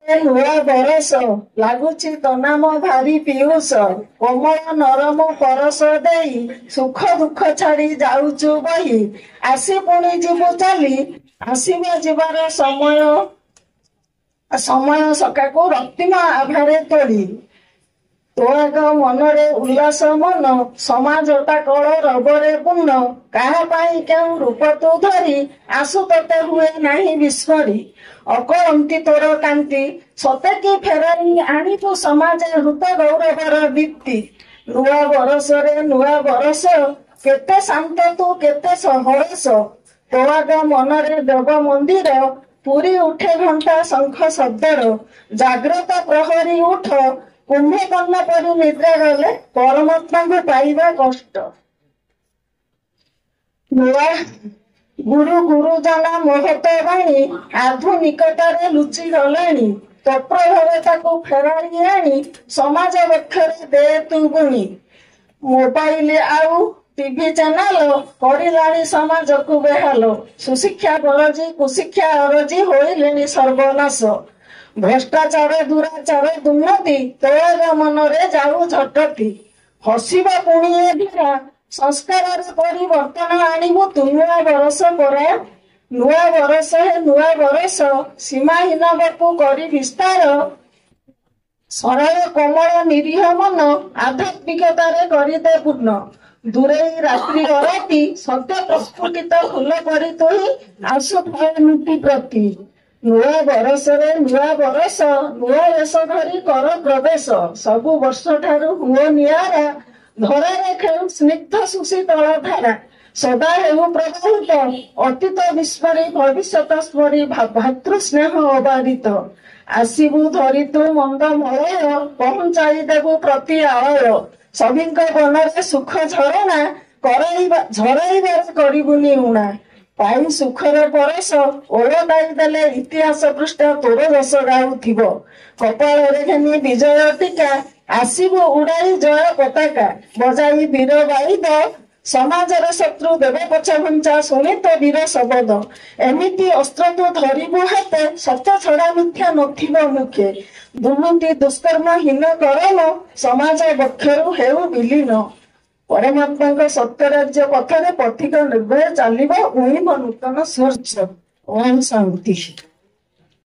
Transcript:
ନୂଆ ବରଷ ଲାଗୁଛି ତୋ ନାମ ଭାରି ପିୟୁଷ, କୋମଳ ନରମ ପରଶ ଦେଇ ସୁଖ ଦୁଃଖ ଛାଡି ଯାଉଛୁ ବହି, ଆସି ପୁଣି ଯିବୁ ଚାଲି, ଆସିବ ଯିବାର ସମୟ ସକାକୁ ରକ୍ତିମ ଆଭାରେ ତୋଳି। ତୋ ଆଗ ମନରେ ଉଲ୍ଲାସ ମନ, ସମାଜଟା କଳ ରବରେ ପୂର୍ଣ୍ଣ, କାହା ପାଇଁ କେଉଁ ରୂପ ତୁ ଧରି ଆସୁ ତତେ ହୁଏ ନାହିଁ ବିସ୍ମରି। ଅକଳନ୍ତି ତୋର କାନ୍ତି ସତେ କି ଫେରାଇ ଆଣିବୁ ସମାଜ ହୃତ ଗୌରବର ଦୀପ୍ତି। ନୂଆ ବରଷରେ ନୂଆ ବରଷ, କେତେ ଶାନ୍ତ ତୁ କେତେ ହରସ, ତୋ ଆଗ ମନରେ ଦେବ ମନ୍ଦିର, ପୁରୀ ଉଠେ ଘଣ୍ଟା ଶଙ୍ଖ ଶବ୍ଦର। ଜାଗ୍ରତ ପ୍ରହରୀ ଉଠ, କୁମ୍ଭକର୍ଣ୍ଣ ପରି ନିଦ୍ରା ଗଲେ ପରମାତ୍ମାଙ୍କୁ ପାଇବା କଷ୍ଟ। ନୂଆ ଗୁରୁ ଗୁରୁଜନ ମହତ ବାଣୀ ଆଧୁନିକତାରେ ଲୁଚି ଗଲାଣି, ତତ୍ପ୍ରଭାବେ ତାକୁ ଫେରାଇ ଆଣି ସମାଜ ବକ୍ଷରେ ଦେ ତୁ ବୁଣି। ମୋବାଇଲ ଆଉ ଟିଭି ଚ୍ୟାନେଲ କରିଲାଣି ସମାଜକୁ ବେହାଲ, ସୁଶିକ୍ଷା ବରଜି କୁଶିକ୍ଷା ଅରଜି ହୋଇଲେଣି ସର୍ବନାଶ। ଭ୍ରଷ୍ଟାଚାର ଦୁରାଚାର ଦୁର୍ନୀତି ତୋର ମନରେ ଯାଉ ଝଟକି, ହସିବ ପୁଣି ଏ ଧୀରା ସଂସ୍କାରରେ ପରିବର୍ତ୍ତନ ଆଣିବୁ ତୁ ନୂଆ ବରଷ ପରା। ନୂଆ ବରଷ ହେ ନୂଆ ବରଷ, ସୀମାହୀନ ବପୁ କରି ବିସ୍ତାର, ସରଳ କୋମଳ ନିରୀହ ମନ ଆଧ୍ୟାତ୍ମିକତାରେ କରିଦେ ପୂର୍ଣ୍ଣ। ଦୂରେଇ ରାତ୍ରି ଅରାତି ସତ୍ୟ ପ୍ରସ୍ଫୁଟିତ ଫୁଲ ପରି ତୋହି ଆସୁଥାଏ ନୀତି ପ୍ରତି। ନୂଆ ବରଷରେ ନୂଆ ବରଷ, ନୂଆ ବେଶ ଧରି କର ପ୍ରବେଶ, ସବୁ ବର୍ଷ ଠାରୁ ହୁଅ ନିଆରା, ଧରାରେ ଖେଳୁ ସ୍ନିଗ୍ଧ ସୁଶୀତଳ ଧାରା। ସଦା ହେଉ ପ୍ରବାହିତ ଅତୀତ ବିସ୍ମରି ଭବିଷ୍ୟତ ସ୍ମରି ଭାତୃ ସ୍ନେହ ଅବାରିତ। ଆସିବୁ ଧରି ତୁ ମନ୍ଦ ମଳୟ, ପହଞ୍ଚାଇ ଦେବୁ ପ୍ରତି ଆଳୟ। ସଭିଙ୍କ ମନରେ ସୁଖ ଝରଣା, ଝରାଇବାରେ କରିବୁନି ଉଣା। ପାଇ ସୁଖର ପରଶ ଓଲଟାଇ ଦେଲେ ଇତିହାସ ପୃଷ୍ଠା ତୋର ଯଶ ଗାଉଥିବ। କପାଳରେ ଘେନି ବିଜୟ ଟୀକା, ଆସିବୁ ଉଡାଇ ଜୟ ପତାକା। ବଜାଇ ବୀର ବାଇଦ ସମାଜର ଶତ୍ରୁ ଦେବେ ପଛ ଘୁଞ୍ଚା, ଶୁଣି ତ ବୀର ଶବଦ। ଏମିତି ଅସ୍ତ୍ର ତୁ ଧରିବୁ ହାତେ, ସତ୍ୟ ଛଡା ମିଥ୍ୟା ନଥିବ ମୁଖେ। ଦୁର୍ନୀତି ଦୁଷ୍କର୍ମ ହୀନ କରମ, ସମାଜ ବକ୍ଷରୁ ହେଉ ବିଲୀନ। ପରମାତ୍ମାଙ୍କ ସତ୍ୟ ରାଜ୍ୟ ପଥରେ ପଥିକ ନିର୍ଭୟ ଚାଲିବ, ଉଇଁବ ନୂତନ ସୂର୍ଯ୍ୟ। ଓମ୍ ଶାନ୍ତି।